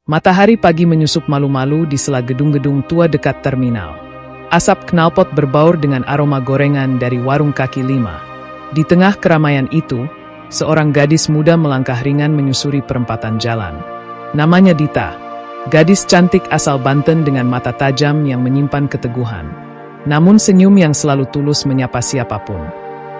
Matahari pagi menyusup malu-malu di sela gedung-gedung tua dekat terminal. Asap knalpot berbaur dengan aroma gorengan dari warung kaki lima. Di tengah keramaian itu, seorang gadis muda melangkah ringan menyusuri perempatan jalan. Namanya Dita, gadis cantik asal Banten dengan mata tajam yang menyimpan keteguhan. Namun senyum yang selalu tulus menyapa siapapun.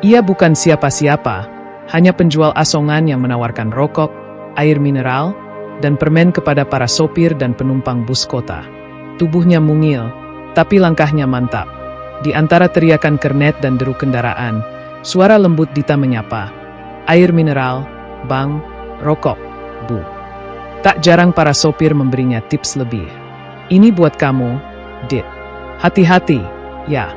Ia bukan siapa-siapa, hanya penjual asongan yang menawarkan rokok, air mineral, dan permen kepada para sopir dan penumpang bus kota. Tubuhnya mungil, tapi langkahnya mantap. Di antara teriakan kernet dan deru kendaraan, suara lembut Dita menyapa, "Air mineral, Bang, rokok, Bu." Tak jarang para sopir memberinya tips lebih. "Ini buat kamu, Dit. Hati-hati, ya.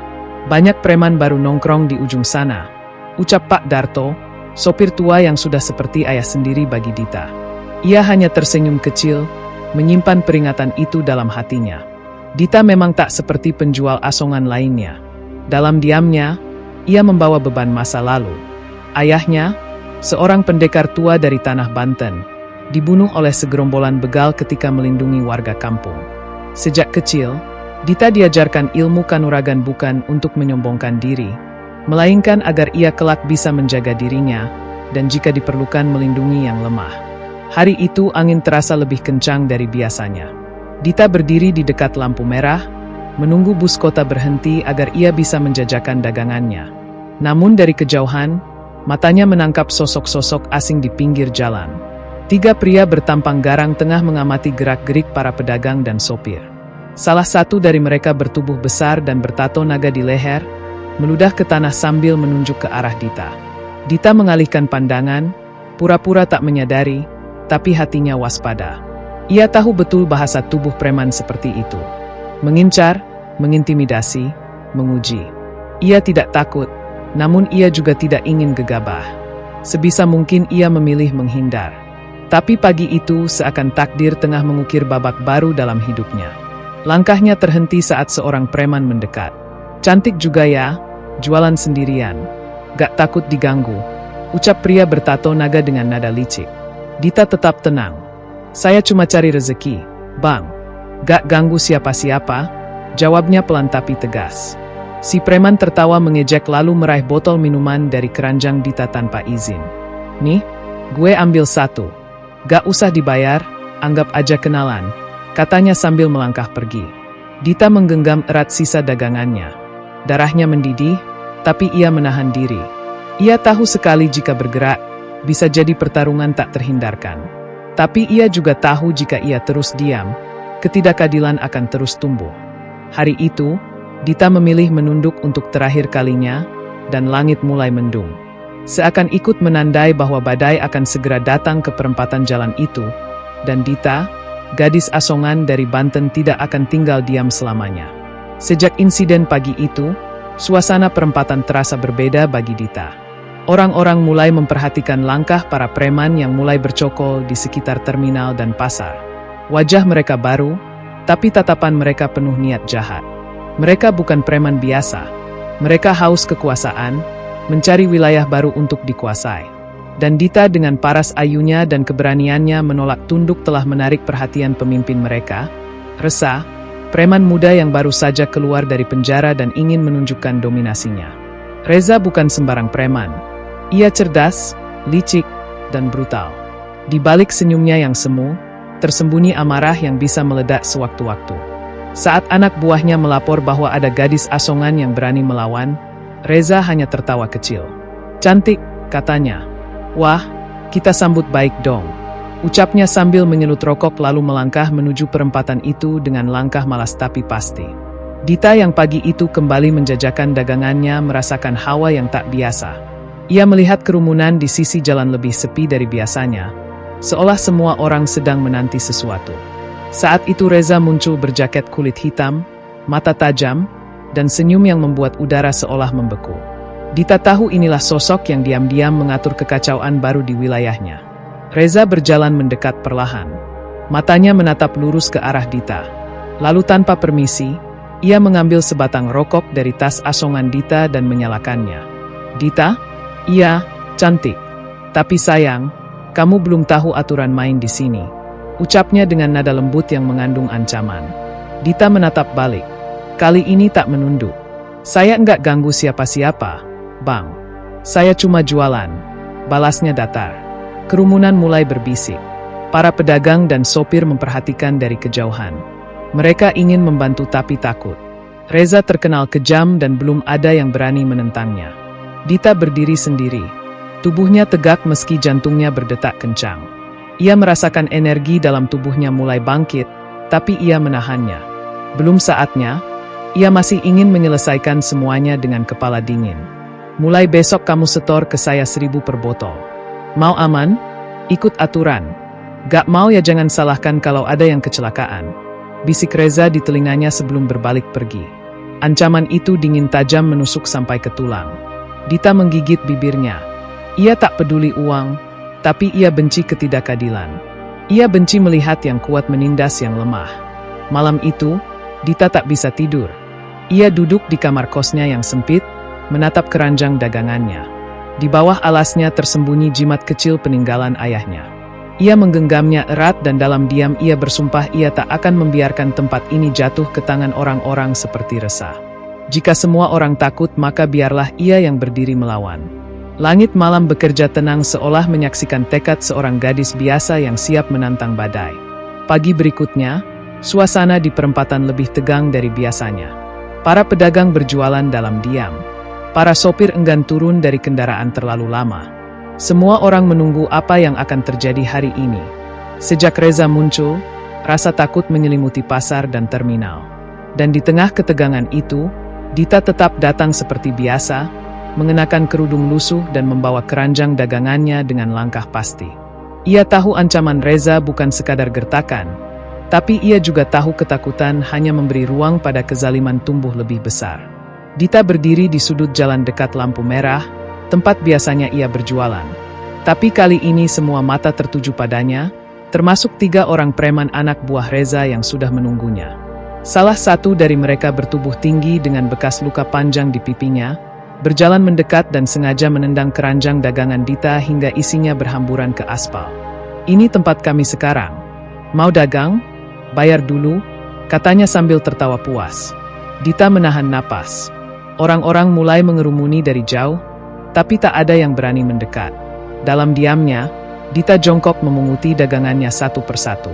Banyak preman baru nongkrong di ujung sana," ucap Pak Darto, sopir tua yang sudah seperti ayah sendiri bagi Dita. Ia hanya tersenyum kecil, menyimpan peringatan itu dalam hatinya. Dita memang tak seperti penjual asongan lainnya. Dalam diamnya, ia membawa beban masa lalu. Ayahnya, seorang pendekar tua dari tanah Banten, dibunuh oleh segerombolan begal ketika melindungi warga kampung. Sejak kecil, Dita diajarkan ilmu kanuragan bukan untuk menyombongkan diri, melainkan agar ia kelak bisa menjaga dirinya, dan jika diperlukan melindungi yang lemah. Hari itu angin terasa lebih kencang dari biasanya. Dita berdiri di dekat lampu merah, menunggu bus kota berhenti agar ia bisa menjajakan dagangannya. Namun dari kejauhan, matanya menangkap sosok-sosok asing di pinggir jalan. 3 pria bertampang garang tengah mengamati gerak-gerik para pedagang dan sopir. Salah satu dari mereka bertubuh besar dan bertato naga di leher, meludah ke tanah sambil menunjuk ke arah Dita. Dita mengalihkan pandangan, pura-pura tak menyadari, tapi hatinya waspada. Ia tahu betul bahasa tubuh preman seperti itu. Mengincar, mengintimidasi, menguji. Ia tidak takut, namun ia juga tidak ingin gegabah. Sebisa mungkin ia memilih menghindar. Tapi pagi itu seakan takdir tengah mengukir babak baru dalam hidupnya. Langkahnya terhenti saat seorang preman mendekat. "Cantik juga ya, jualan sendirian. Gak takut diganggu," ucap pria bertato naga dengan nada licik. Dita tetap tenang. "Saya cuma cari rezeki, Bang. Gak ganggu siapa-siapa," jawabnya pelan tapi tegas. Si preman tertawa mengejek lalu meraih botol minuman dari keranjang Dita tanpa izin. "Nih, gue ambil 1. Gak usah dibayar, anggap aja kenalan," katanya sambil melangkah pergi. Dita menggenggam erat sisa dagangannya. Darahnya mendidih, tapi ia menahan diri. Ia tahu sekali jika bergerak, bisa jadi pertarungan tak terhindarkan. Tapi ia juga tahu jika ia terus diam, ketidakadilan akan terus tumbuh. Hari itu, Dita memilih menunduk untuk terakhir kalinya, dan langit mulai mendung. Seakan ikut menandai bahwa badai akan segera datang ke perempatan jalan itu, dan Dita, gadis asongan dari Banten tidak akan tinggal diam selamanya. Sejak insiden pagi itu, suasana perempatan terasa berbeda bagi Dita. Orang-orang mulai memperhatikan langkah para preman yang mulai bercokol di sekitar terminal dan pasar. Wajah mereka baru, tapi tatapan mereka penuh niat jahat. Mereka bukan preman biasa. Mereka haus kekuasaan, mencari wilayah baru untuk dikuasai. Dan Dita dengan paras ayunya dan keberaniannya menolak tunduk telah menarik perhatian pemimpin mereka. Resah, preman muda yang baru saja keluar dari penjara dan ingin menunjukkan dominasinya. Reza bukan sembarang preman. Ia cerdas, licik, dan brutal. Di balik senyumnya yang semu, tersembunyi amarah yang bisa meledak sewaktu-waktu. Saat anak buahnya melapor bahwa ada gadis asongan yang berani melawan, Reza hanya tertawa kecil. "Cantik," katanya. "Wah, kita sambut baik dong," ucapnya sambil menyelut rokok lalu melangkah menuju perempatan itu dengan langkah malas tapi pasti. Dita yang pagi itu kembali menjajakan dagangannya merasakan hawa yang tak biasa. Ia melihat kerumunan di sisi jalan lebih sepi dari biasanya, seolah semua orang sedang menanti sesuatu. Saat itu Reza muncul berjaket kulit hitam, mata tajam, dan senyum yang membuat udara seolah membeku. Dita tahu inilah sosok yang diam-diam mengatur kekacauan baru di wilayahnya. Reza berjalan mendekat perlahan. Matanya menatap lurus ke arah Dita. Lalu tanpa permisi, ia mengambil sebatang rokok dari tas asongan Dita dan menyalakannya. "Dita?" "Iya, cantik. Tapi sayang, kamu belum tahu aturan main di sini," Ucapnya dengan nada lembut yang mengandung ancaman. Dita menatap balik. Kali ini tak menunduk. Saya enggak ganggu siapa-siapa, Bang. Saya cuma jualan. Balasnya datar. Kerumunan mulai berbisik. Para pedagang dan sopir memperhatikan dari kejauhan. Mereka ingin membantu tapi takut. Reza terkenal kejam dan belum ada yang berani menentangnya. Dita berdiri sendiri. Tubuhnya tegak meski jantungnya berdetak kencang. Ia merasakan energi dalam tubuhnya mulai bangkit, tapi ia menahannya. Belum saatnya, ia masih ingin menyelesaikan semuanya dengan kepala dingin. Mulai besok kamu setor ke saya 1.000 per botol. Mau aman? Ikut aturan. Gak mau ya jangan salahkan kalau ada yang kecelakaan. Bisik Reza di telinganya sebelum berbalik pergi. Ancaman itu dingin tajam menusuk sampai ke tulang. Dita menggigit bibirnya. Ia tak peduli uang, tapi ia benci ketidakadilan. Ia benci melihat yang kuat menindas yang lemah. Malam itu, Dita tak bisa tidur. Ia duduk di kamar kosnya yang sempit, menatap keranjang dagangannya. Di bawah alasnya tersembunyi jimat kecil peninggalan ayahnya. Ia menggenggamnya erat dan dalam diam ia bersumpah ia tak akan membiarkan tempat ini jatuh ke tangan orang-orang seperti Reza. Jika semua orang takut maka biarlah ia yang berdiri melawan. Langit malam bekerja tenang seolah menyaksikan tekad seorang gadis biasa yang siap menantang badai. Pagi berikutnya, suasana di perempatan lebih tegang dari biasanya. Para pedagang berjualan dalam diam. Para sopir enggan turun dari kendaraan terlalu lama. Semua orang menunggu apa yang akan terjadi hari ini. Sejak Reza muncul, rasa takut menyelimuti pasar dan terminal. Dan di tengah ketegangan itu, Dita tetap datang seperti biasa, mengenakan kerudung lusuh dan membawa keranjang dagangannya dengan langkah pasti. Ia tahu ancaman Reza bukan sekadar gertakan, tapi ia juga tahu ketakutan hanya memberi ruang pada kezaliman tumbuh lebih besar. Dita berdiri di sudut jalan dekat lampu merah, tempat biasanya ia berjualan. Tapi kali ini semua mata tertuju padanya, termasuk 3 orang preman anak buah Reza yang sudah menunggunya. Salah satu dari mereka bertubuh tinggi dengan bekas luka panjang di pipinya, berjalan mendekat dan sengaja menendang keranjang dagangan Dita hingga isinya berhamburan ke aspal. Ini tempat kami sekarang. Mau dagang? Bayar dulu, katanya sambil tertawa puas. Dita menahan napas. Orang-orang mulai mengerumuni dari jauh, tapi tak ada yang berani mendekat. Dalam diamnya, Dita jongkok memunguti dagangannya satu persatu.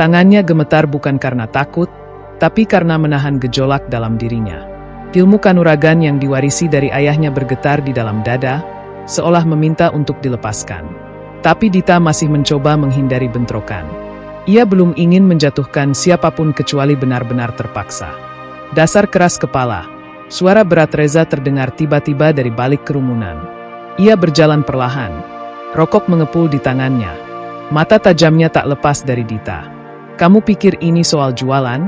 Tangannya gemetar bukan karena takut, tapi karena menahan gejolak dalam dirinya. Ilmu kanuragan yang diwarisi dari ayahnya bergetar di dalam dada, seolah meminta untuk dilepaskan. Tapi Dita masih mencoba menghindari bentrokan. Ia belum ingin menjatuhkan siapapun kecuali benar-benar terpaksa. Dasar keras kepala. Suara berat Reza terdengar tiba-tiba dari balik kerumunan. Ia berjalan perlahan. Rokok mengepul di tangannya. Mata tajamnya tak lepas dari Dita. Kamu pikir ini soal jualan?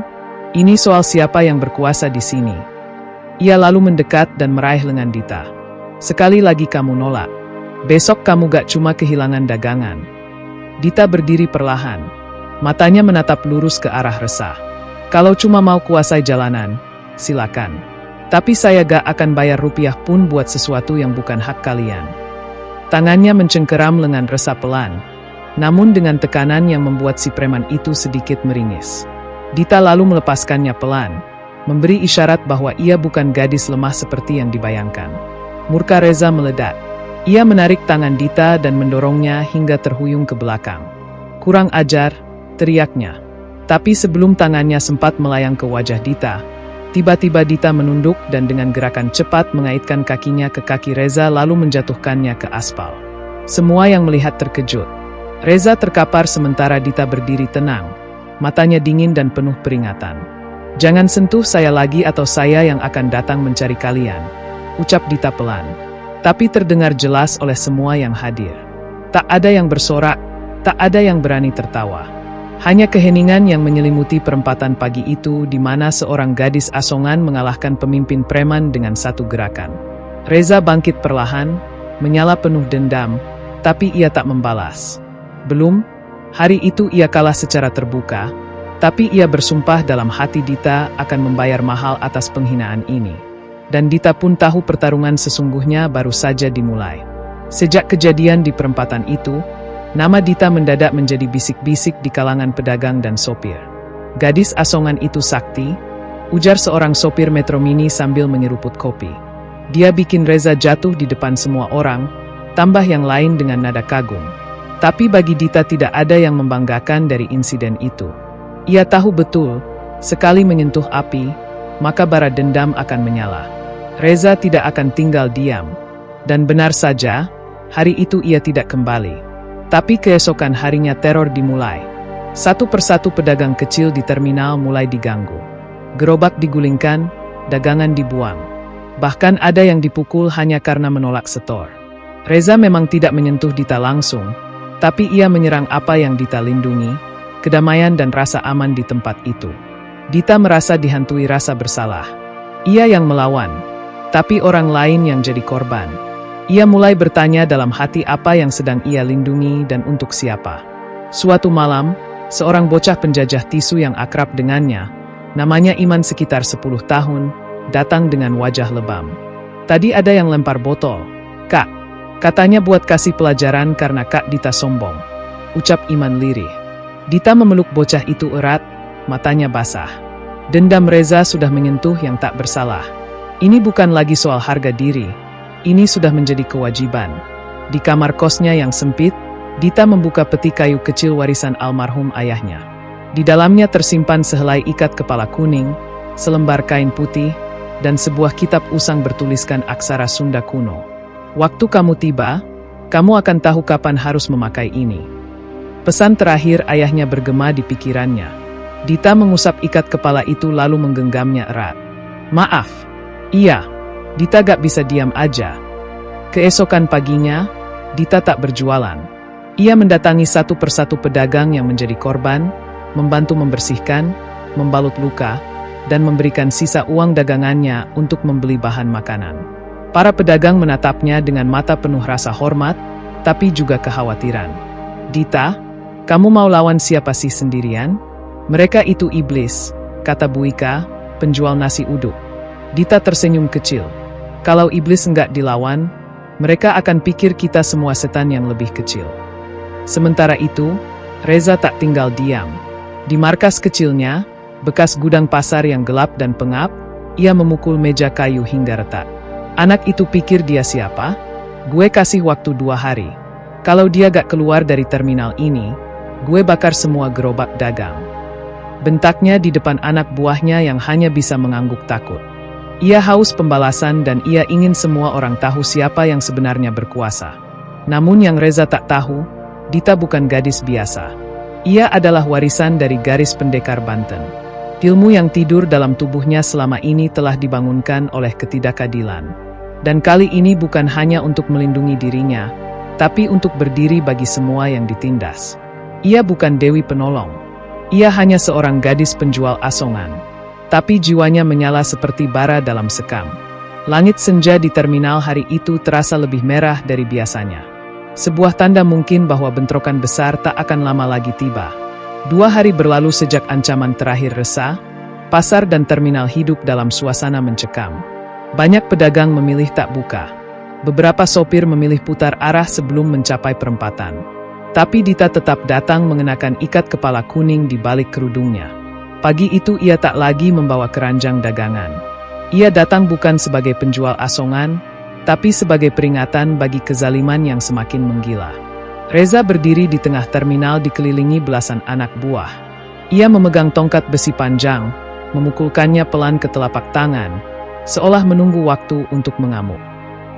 Ini soal siapa yang berkuasa di sini. Ia lalu mendekat dan meraih lengan Dita. Sekali lagi kamu nolak. Besok kamu gak cuma kehilangan dagangan. Dita berdiri perlahan. Matanya menatap lurus ke arah Reza. Kalau cuma mau kuasai jalanan, silakan. Tapi saya gak akan bayar rupiah pun buat sesuatu yang bukan hak kalian. Tangannya mencengkeram lengan Reza pelan, namun dengan tekanan yang membuat si preman itu sedikit meringis. Dita lalu melepaskannya pelan, memberi isyarat bahwa ia bukan gadis lemah seperti yang dibayangkan. Murka Reza meledak. Ia menarik tangan Dita dan mendorongnya hingga terhuyung ke belakang. Kurang ajar, teriaknya. Tapi sebelum tangannya sempat melayang ke wajah Dita, tiba-tiba Dita menunduk dan dengan gerakan cepat mengaitkan kakinya ke kaki Reza lalu menjatuhkannya ke aspal. Semua yang melihat terkejut. Reza terkapar sementara Dita berdiri tenang, matanya dingin dan penuh peringatan. Jangan sentuh saya lagi atau saya yang akan datang mencari kalian, ucap Dita pelan. Tapi terdengar jelas oleh semua yang hadir. Tak ada yang bersorak, tak ada yang berani tertawa. Hanya keheningan yang menyelimuti perempatan pagi itu di mana seorang gadis asongan mengalahkan pemimpin preman dengan satu gerakan. Reza bangkit perlahan, menyala penuh dendam, tapi ia tak membalas. Belum, hari itu ia kalah secara terbuka, tapi ia bersumpah dalam hati Dita akan membayar mahal atas penghinaan ini. Dan Dita pun tahu pertarungan sesungguhnya baru saja dimulai. Sejak kejadian di perempatan itu, Nama Dita mendadak menjadi bisik-bisik di kalangan pedagang dan sopir. "Gadis asongan itu sakti," ujar seorang sopir Metro Mini sambil menyeruput kopi. "Dia bikin Reza jatuh di depan semua orang," tambah yang lain dengan nada kagum. Tapi bagi Dita tidak ada yang membanggakan dari insiden itu. Ia tahu betul, sekali menyentuh api, maka bara dendam akan menyala. Reza tidak akan tinggal diam. Dan benar saja, hari itu ia tidak kembali. Tapi keesokan harinya teror dimulai. Satu persatu pedagang kecil di terminal mulai diganggu. Gerobak digulingkan, dagangan dibuang. Bahkan ada yang dipukul hanya karena menolak setor. Reza memang tidak menyentuh Dita langsung, tapi ia menyerang apa yang Dita lindungi, kedamaian dan rasa aman di tempat itu. Dita merasa dihantui rasa bersalah. Ia yang melawan, tapi orang lain yang jadi korban. Ia mulai bertanya dalam hati apa yang sedang ia lindungi dan untuk siapa. Suatu malam, seorang bocah penjajah tisu yang akrab dengannya, namanya Iman sekitar 10 tahun, datang dengan wajah lebam. "Tadi ada yang lempar botol, Kak," katanya buat kasih pelajaran karena Kak Dita sombong, ucap Iman lirih. Dita memeluk bocah itu erat, matanya basah. Dendam Reza sudah menyentuh yang tak bersalah. Ini bukan lagi soal harga diri. Ini sudah menjadi kewajiban. Di kamar kosnya yang sempit, Dita membuka peti kayu kecil warisan almarhum ayahnya. Di dalamnya tersimpan sehelai ikat kepala kuning, selembar kain putih, dan sebuah kitab usang bertuliskan aksara Sunda kuno. "Waktu kamu tiba, kamu akan tahu kapan harus memakai ini." Pesan terakhir ayahnya bergema di pikirannya. Dita mengusap ikat kepala itu lalu menggenggamnya erat. "Maaf." "Iya." Dita gak bisa diam aja. Keesokan paginya, Dita tak berjualan. Ia mendatangi satu persatu pedagang yang menjadi korban, membantu membersihkan, membalut luka, dan memberikan sisa uang dagangannya untuk membeli bahan makanan. Para pedagang menatapnya dengan mata penuh rasa hormat, tapi juga kekhawatiran. "Dita, kamu mau lawan siapa sih sendirian?" "Mereka itu iblis," kata Bu Ika, penjual nasi uduk. Dita tersenyum kecil. "Kalau iblis enggak dilawan, mereka akan pikir kita semua setan yang lebih kecil." Sementara itu, Reza tak tinggal diam. Di markas kecilnya, bekas gudang pasar yang gelap dan pengap, ia memukul meja kayu hingga retak. Anak itu pikir dia siapa? "Gue kasih waktu 2 hari. Kalau dia gak keluar dari terminal ini, gue bakar semua gerobak dagang." Bentaknya di depan anak buahnya yang hanya bisa mengangguk takut. Ia haus pembalasan dan ia ingin semua orang tahu siapa yang sebenarnya berkuasa. Namun yang Reza tak tahu, Dita bukan gadis biasa. Ia adalah warisan dari garis pendekar Banten. Ilmu yang tidur dalam tubuhnya selama ini telah dibangunkan oleh ketidakadilan. Dan kali ini bukan hanya untuk melindungi dirinya, tapi untuk berdiri bagi semua yang ditindas. Ia bukan Dewi Penolong. Ia hanya seorang gadis penjual asongan. Tapi jiwanya menyala seperti bara dalam sekam. Langit senja di terminal hari itu terasa lebih merah dari biasanya. Sebuah tanda mungkin bahwa bentrokan besar tak akan lama lagi tiba. 2 hari berlalu sejak ancaman terakhir resah, pasar dan terminal hidup dalam suasana mencekam. Banyak pedagang memilih tak buka. Beberapa sopir memilih putar arah sebelum mencapai perempatan. Tapi Dita tetap datang mengenakan ikat kepala kuning di balik kerudungnya. Pagi itu ia tak lagi membawa keranjang dagangan. Ia datang bukan sebagai penjual asongan, tapi sebagai peringatan bagi kezaliman yang semakin menggila. Reza berdiri di tengah terminal dikelilingi belasan anak buah. Ia memegang tongkat besi panjang, memukulkannya pelan ke telapak tangan, seolah menunggu waktu untuk mengamuk.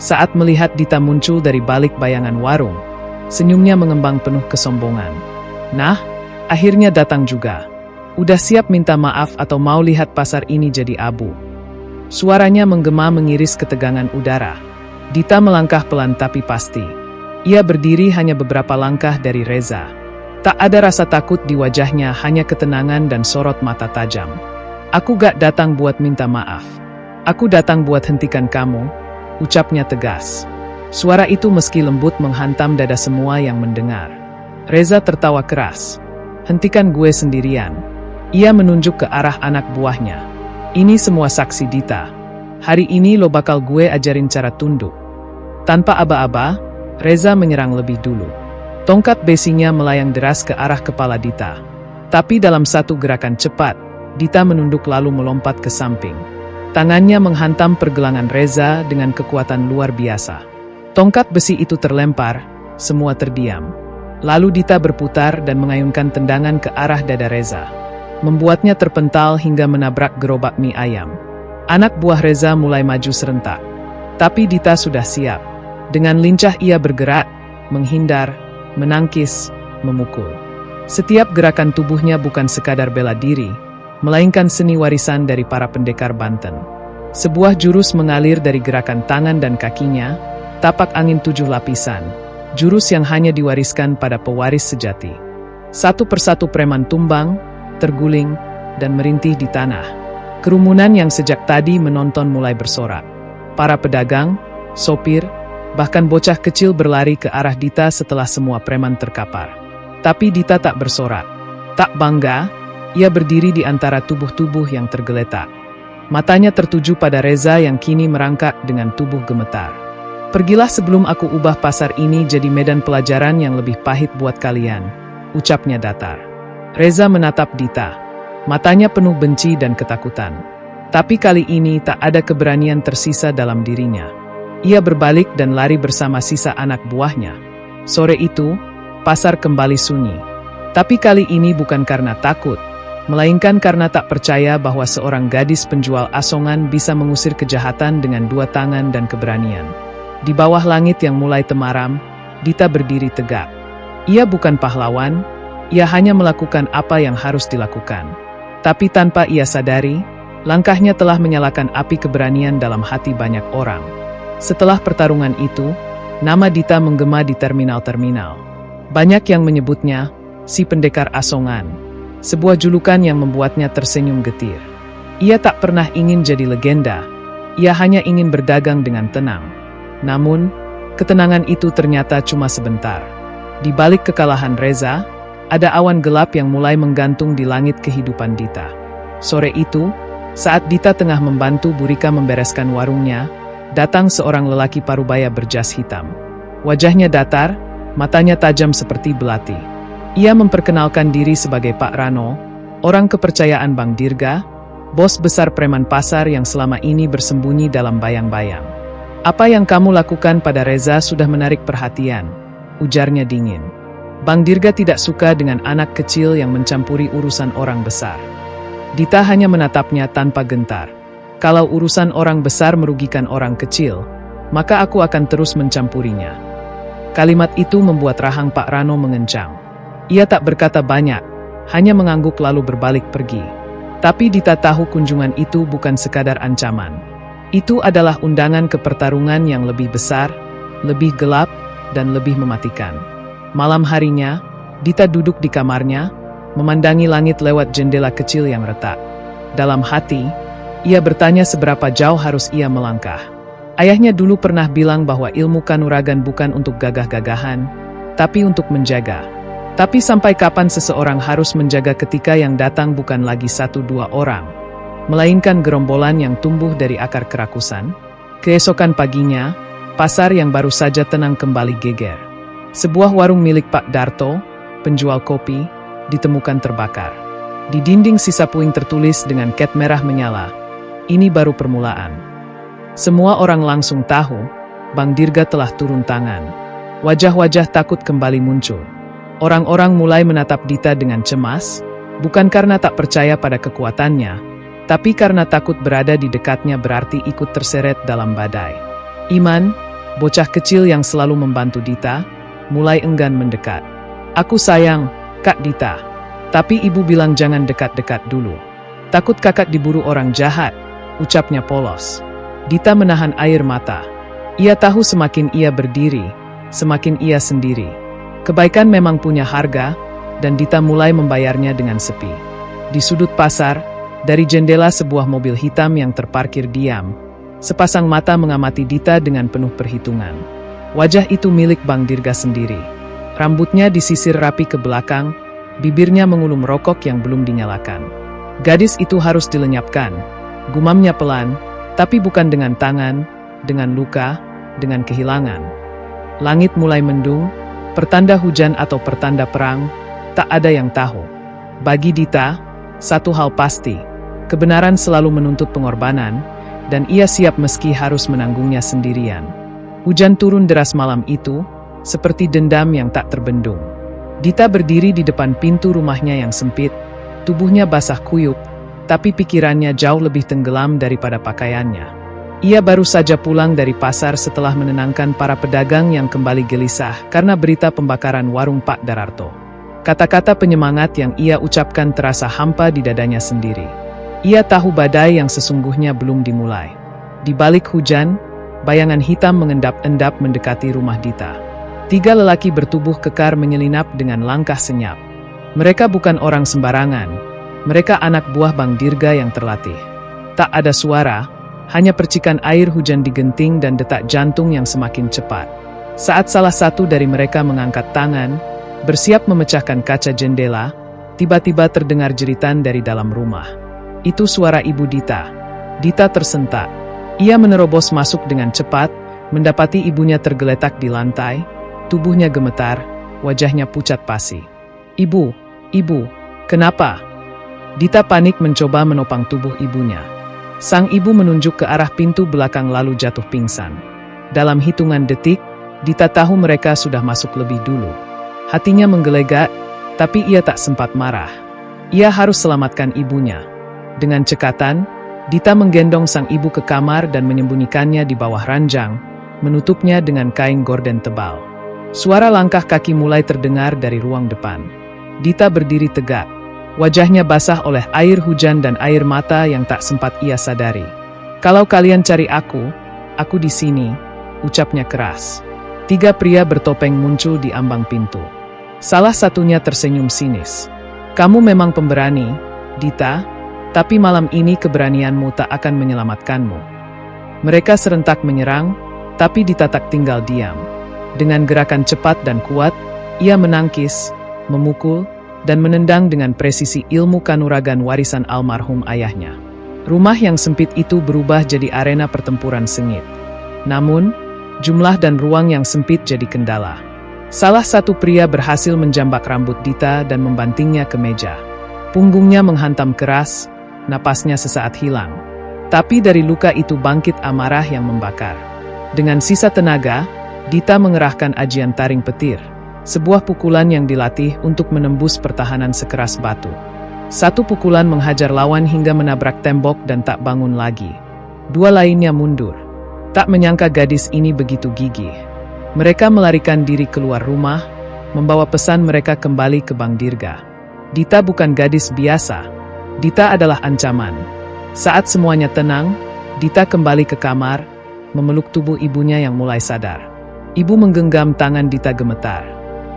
Saat melihat Dita muncul dari balik bayangan warung, senyumnya mengembang penuh kesombongan. "Nah, akhirnya datang juga. Udah siap minta maaf atau mau lihat pasar ini jadi abu?" Suaranya menggema mengiris ketegangan udara. Dita melangkah pelan tapi pasti. Ia berdiri hanya beberapa langkah dari Reza. Tak ada rasa takut di wajahnya, hanya ketenangan dan sorot mata tajam. "Aku gak datang buat minta maaf. Aku datang buat hentikan kamu," ucapnya tegas. Suara itu meski lembut menghantam dada semua yang mendengar. Reza tertawa keras. "Hentikan gue sendirian." Ia menunjuk ke arah anak buahnya. "Ini semua saksi Dita. Hari ini lo bakal gue ajarin cara tunduk." Tanpa aba-aba, Reza menyerang lebih dulu. Tongkat besinya melayang deras ke arah kepala Dita. Tapi dalam satu gerakan cepat, Dita menunduk lalu melompat ke samping. Tangannya menghantam pergelangan Reza dengan kekuatan luar biasa. Tongkat besi itu terlempar, semua terdiam. Lalu Dita berputar dan mengayunkan tendangan ke arah dada Reza. Membuatnya terpental hingga menabrak gerobak mie ayam. Anak buah Reza mulai maju serentak. Tapi Dita sudah siap. Dengan lincah ia bergerak, menghindar, menangkis, memukul. Setiap gerakan tubuhnya bukan sekadar bela diri, melainkan seni warisan dari para pendekar Banten. Sebuah jurus mengalir dari gerakan tangan dan kakinya, tapak angin 7 lapisan, jurus yang hanya diwariskan pada pewaris sejati. Satu persatu preman tumbang, terguling, dan merintih di tanah. Kerumunan yang sejak tadi menonton mulai bersorak. Para pedagang, sopir, bahkan bocah kecil berlari ke arah Dita setelah semua preman terkapar. Tapi Dita tak bersorak. Tak bangga, ia berdiri di antara tubuh-tubuh yang tergeletak. Matanya tertuju pada Reza yang kini merangkak dengan tubuh gemetar. "Pergilah sebelum aku ubah pasar ini jadi medan pelajaran yang lebih pahit buat kalian," ucapnya datar. Reza menatap Dita. Matanya penuh benci dan ketakutan. Tapi kali ini tak ada keberanian tersisa dalam dirinya. Ia berbalik dan lari bersama sisa anak buahnya. Sore itu, pasar kembali sunyi. Tapi kali ini bukan karena takut, melainkan karena tak percaya bahwa seorang gadis penjual asongan bisa mengusir kejahatan dengan 2 tangan dan keberanian. Di bawah langit yang mulai temaram, Dita berdiri tegak. Ia bukan pahlawan, ia hanya melakukan apa yang harus dilakukan. Tapi tanpa ia sadari, langkahnya telah menyalakan api keberanian dalam hati banyak orang. Setelah pertarungan itu, nama Dita menggema di terminal-terminal. Banyak yang menyebutnya, si pendekar asongan. Sebuah julukan yang membuatnya tersenyum getir. Ia tak pernah ingin jadi legenda, ia hanya ingin berdagang dengan tenang. Namun, ketenangan itu ternyata cuma sebentar. Di balik kekalahan Reza, ada awan gelap yang mulai menggantung di langit kehidupan Dita. Sore itu, saat Dita tengah membantu Burika membereskan warungnya, datang seorang lelaki parubaya berjas hitam. Wajahnya datar, matanya tajam seperti belati. Ia memperkenalkan diri sebagai Pak Rano, orang kepercayaan Bang Dirga, bos besar preman pasar yang selama ini bersembunyi dalam bayang-bayang. "Apa yang kamu lakukan pada Reza sudah menarik perhatian," ujarnya dingin. Bang Dirga tidak suka dengan anak kecil yang mencampuri urusan orang besar. Dita hanya menatapnya tanpa gentar. "Kalau urusan orang besar merugikan orang kecil, maka aku akan terus mencampurinya." Kalimat itu membuat rahang Pak Rano mengencang. Ia tak berkata banyak, hanya mengangguk lalu berbalik pergi. Tapi Dita tahu kunjungan itu bukan sekadar ancaman. Itu adalah undangan ke pertarungan yang lebih besar, lebih gelap, dan lebih mematikan. Malam harinya, Dita duduk di kamarnya, memandangi langit lewat jendela kecil yang retak. Dalam hati, ia bertanya seberapa jauh harus ia melangkah. Ayahnya dulu pernah bilang bahwa ilmu kanuragan bukan untuk gagah-gagahan, tapi untuk menjaga. Tapi sampai kapan seseorang harus menjaga ketika yang datang bukan lagi 1-2 orang, melainkan gerombolan yang tumbuh dari akar kerakusan? Keesokan paginya, pasar yang baru saja tenang kembali geger. Sebuah warung milik Pak Darto, penjual kopi, ditemukan terbakar. Di dinding sisa puing tertulis dengan cat merah menyala, "Ini baru permulaan." Semua orang langsung tahu, Bang Dirga telah turun tangan. Wajah-wajah takut kembali muncul. Orang-orang mulai menatap Dita dengan cemas, bukan karena tak percaya pada kekuatannya, tapi karena takut berada di dekatnya berarti ikut terseret dalam badai. Iman, bocah kecil yang selalu membantu Dita, mulai enggan mendekat. "Aku sayang, Kak Dita. Tapi ibu bilang jangan dekat-dekat dulu. Takut kakak diburu orang jahat," ucapnya polos. Dita menahan air mata. Ia tahu semakin ia berdiri, semakin ia sendiri. Kebaikan memang punya harga, dan Dita mulai membayarnya dengan sepi. Di sudut pasar, dari jendela sebuah mobil hitam yang terparkir diam, sepasang mata mengamati Dita dengan penuh perhitungan. Wajah itu milik Bang Dirga sendiri. Rambutnya disisir rapi ke belakang, bibirnya mengulum rokok yang belum dinyalakan. "Gadis itu harus dilenyapkan," gumamnya pelan, tapi bukan dengan tangan, dengan luka, dengan kehilangan. Langit mulai mendung, Pertanda hujan atau pertanda perang, tak ada yang tahu. Bagi Dita, satu hal pasti, kebenaran selalu menuntut pengorbanan, dan ia siap meski harus menanggungnya sendirian. Hujan turun deras malam itu, seperti dendam yang tak terbendung. Dita berdiri di depan pintu rumahnya yang sempit, tubuhnya basah kuyup, tapi pikirannya jauh lebih tenggelam daripada pakaiannya. Ia baru saja pulang dari pasar setelah menenangkan para pedagang yang kembali gelisah karena berita pembakaran warung Pak Dararto. Kata-kata penyemangat yang ia ucapkan terasa hampa di dadanya sendiri. Ia tahu badai yang sesungguhnya belum dimulai. Di balik hujan, bayangan hitam mengendap-endap mendekati rumah Dita. 3 lelaki bertubuh kekar menyelinap dengan langkah senyap. Mereka bukan orang sembarangan. Mereka anak buah Bang Dirga yang terlatih. Tak ada suara, hanya percikan air hujan digenting dan detak jantung yang semakin cepat. Saat salah satu dari mereka mengangkat tangan, bersiap memecahkan kaca jendela, tiba-tiba terdengar jeritan dari dalam rumah. Itu suara ibu Dita. Dita tersentak. Ia menerobos masuk dengan cepat, mendapati ibunya tergeletak di lantai, tubuhnya gemetar, wajahnya pucat pasi. Ibu, kenapa? Dita panik mencoba menopang tubuh ibunya. Sang ibu menunjuk ke arah pintu belakang lalu jatuh pingsan. Dalam hitungan detik, Dita tahu mereka sudah masuk lebih dulu. Hatinya menggelegak, tapi ia tak sempat marah. Ia harus selamatkan ibunya. Dengan cekatan, Dita menggendong sang ibu ke kamar dan menyembunyikannya di bawah ranjang, menutupnya dengan kain gorden tebal. Suara langkah kaki mulai terdengar dari ruang depan. Dita berdiri tegak. Wajahnya basah oleh air hujan dan air mata yang tak sempat ia sadari. Kalau kalian cari aku di sini, ucapnya keras. 3 pria bertopeng muncul di ambang pintu. Salah satunya tersenyum sinis. Kamu memang pemberani, Dita, tapi malam ini keberanianmu tak akan menyelamatkanmu. Mereka serentak menyerang, tapi Dita tak tinggal diam. Dengan gerakan cepat dan kuat, ia menangkis, memukul, dan menendang dengan presisi ilmu kanuragan warisan almarhum ayahnya. Rumah yang sempit itu berubah jadi arena pertempuran sengit. Namun, jumlah dan ruang yang sempit jadi kendala. Salah satu pria berhasil menjambak rambut Dita dan membantingnya ke meja. Punggungnya menghantam keras, napasnya sesaat hilang. Tapi dari luka itu bangkit amarah yang membakar. Dengan sisa tenaga, Dita mengerahkan ajian taring petir. Sebuah pukulan yang dilatih untuk menembus pertahanan sekeras batu. Satu pukulan menghajar lawan hingga menabrak tembok dan tak bangun lagi. 2 lainnya mundur. Tak menyangka gadis ini begitu gigih. Mereka melarikan diri keluar rumah, membawa pesan mereka kembali ke Bang Dirga. Dita bukan gadis biasa. Dita adalah ancaman. Saat semuanya tenang, Dita kembali ke kamar, memeluk tubuh ibunya yang mulai sadar. Ibu menggenggam tangan Dita gemetar.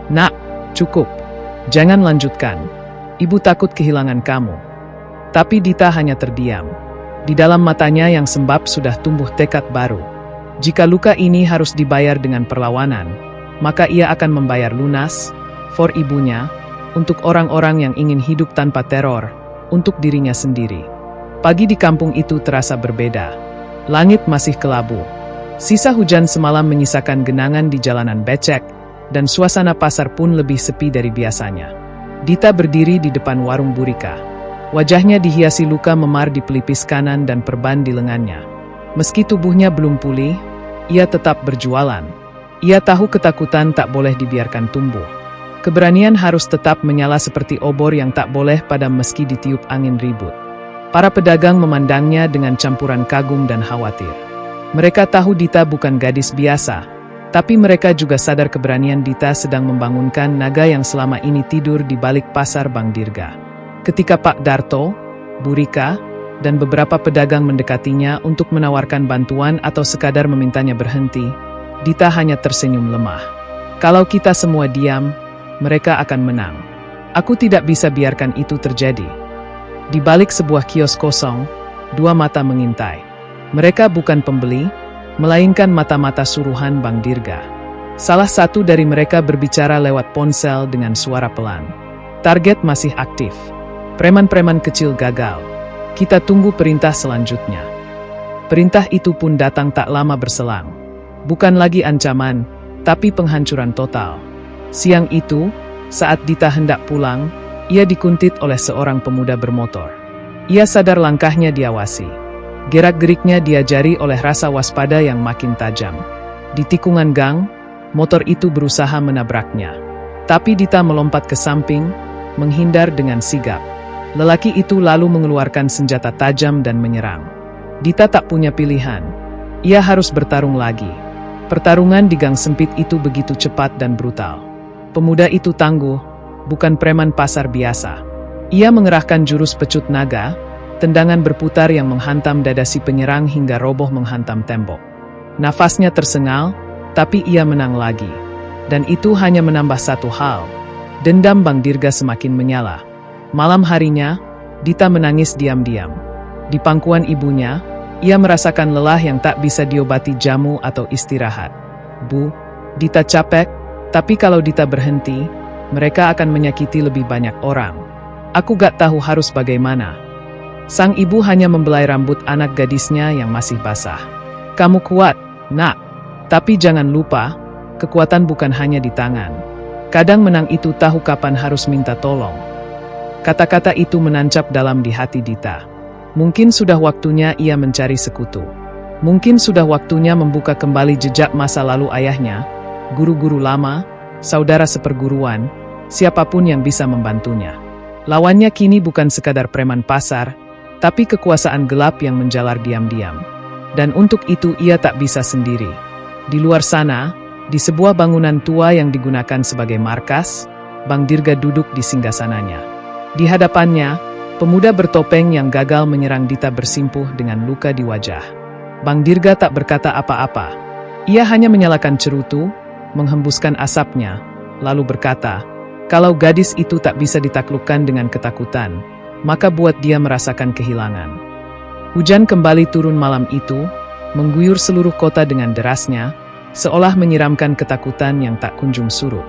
Nak, cukup. Jangan lanjutkan. Ibu takut kehilangan kamu. Tapi Dita hanya terdiam. Di dalam matanya yang sembab sudah tumbuh tekad baru. Jika luka ini harus dibayar dengan perlawanan, maka ia akan membayar lunas, for ibunya, untuk orang-orang yang ingin hidup tanpa teror, untuk dirinya sendiri. Pagi di kampung itu terasa berbeda. Langit masih kelabu. Sisa hujan semalam menyisakan genangan di jalanan becek, dan suasana pasar pun lebih sepi dari biasanya. Dita berdiri di depan warung Burika. Wajahnya dihiasi luka memar di pelipis kanan dan perban di lengannya. Meski tubuhnya belum pulih, ia tetap berjualan. Ia tahu ketakutan tak boleh dibiarkan tumbuh. Keberanian harus tetap menyala seperti obor yang tak boleh padam meski ditiup angin ribut. Para pedagang memandangnya dengan campuran kagum dan khawatir. Mereka tahu Dita bukan gadis biasa, tapi mereka juga sadar keberanian Dita sedang membangunkan naga yang selama ini tidur di balik pasar Bang Dirga. Ketika Pak Darto, Burika, dan beberapa pedagang mendekatinya untuk menawarkan bantuan atau sekadar memintanya berhenti, Dita hanya tersenyum lemah. Kalau kita semua diam, mereka akan menang. Aku tidak bisa biarkan itu terjadi. Di balik sebuah kios kosong, 2 mata mengintai. Mereka bukan pembeli, melainkan mata-mata suruhan Bang Dirga. Salah satu dari mereka berbicara lewat ponsel dengan suara pelan. Target masih aktif. Preman-preman kecil gagal. Kita tunggu perintah selanjutnya. Perintah itu pun datang tak lama berselang. Bukan lagi ancaman, tapi penghancuran total. Siang itu, saat Dita hendak pulang, ia dikuntit oleh seorang pemuda bermotor. Ia sadar langkahnya diawasi. Gerak-geriknya diajari oleh rasa waspada yang makin tajam. Di tikungan gang, motor itu berusaha menabraknya. Tapi Dita melompat ke samping, menghindar dengan sigap. Lelaki itu lalu mengeluarkan senjata tajam dan menyerang. Dita tak punya pilihan. Ia harus bertarung lagi. Pertarungan di gang sempit itu begitu cepat dan brutal. Pemuda itu tangguh, bukan preman pasar biasa. Ia mengerahkan jurus pecut naga, tendangan berputar yang menghantam dada si penyerang hingga roboh menghantam tembok. Nafasnya tersengal, tapi ia menang lagi. Dan itu hanya menambah satu hal. Dendam Bang Dirga semakin menyala. Malam harinya, Dita menangis diam-diam. Di pangkuan ibunya, ia merasakan lelah yang tak bisa diobati jamu atau istirahat. Bu, Dita capek, tapi kalau Dita berhenti, mereka akan menyakiti lebih banyak orang. Aku gak tahu harus bagaimana. Sang ibu hanya membelai rambut anak gadisnya yang masih basah. Kamu kuat, nak. Tapi jangan lupa, kekuatan bukan hanya di tangan. Kadang menang itu tahu kapan harus minta tolong. Kata-kata itu menancap dalam di hati Dita. Mungkin sudah waktunya ia mencari sekutu. Mungkin sudah waktunya membuka kembali jejak masa lalu ayahnya, guru-guru lama, saudara seperguruan, siapapun yang bisa membantunya. Lawannya kini bukan sekadar preman pasar, tapi kekuasaan gelap yang menjalar diam-diam. Dan untuk itu ia tak bisa sendiri. Di luar sana, di sebuah bangunan tua yang digunakan sebagai markas, Bang Dirga duduk di singgasananya. Di hadapannya, pemuda bertopeng yang gagal menyerang Dita bersimpuh dengan luka di wajah. Bang Dirga tak berkata apa-apa. Ia hanya menyalakan cerutu, menghembuskan asapnya, lalu berkata, kalau gadis itu tak bisa ditaklukkan dengan ketakutan, maka buat dia merasakan kehilangan. Hujan kembali turun malam itu, mengguyur seluruh kota dengan derasnya, seolah menyiramkan ketakutan yang tak kunjung surut.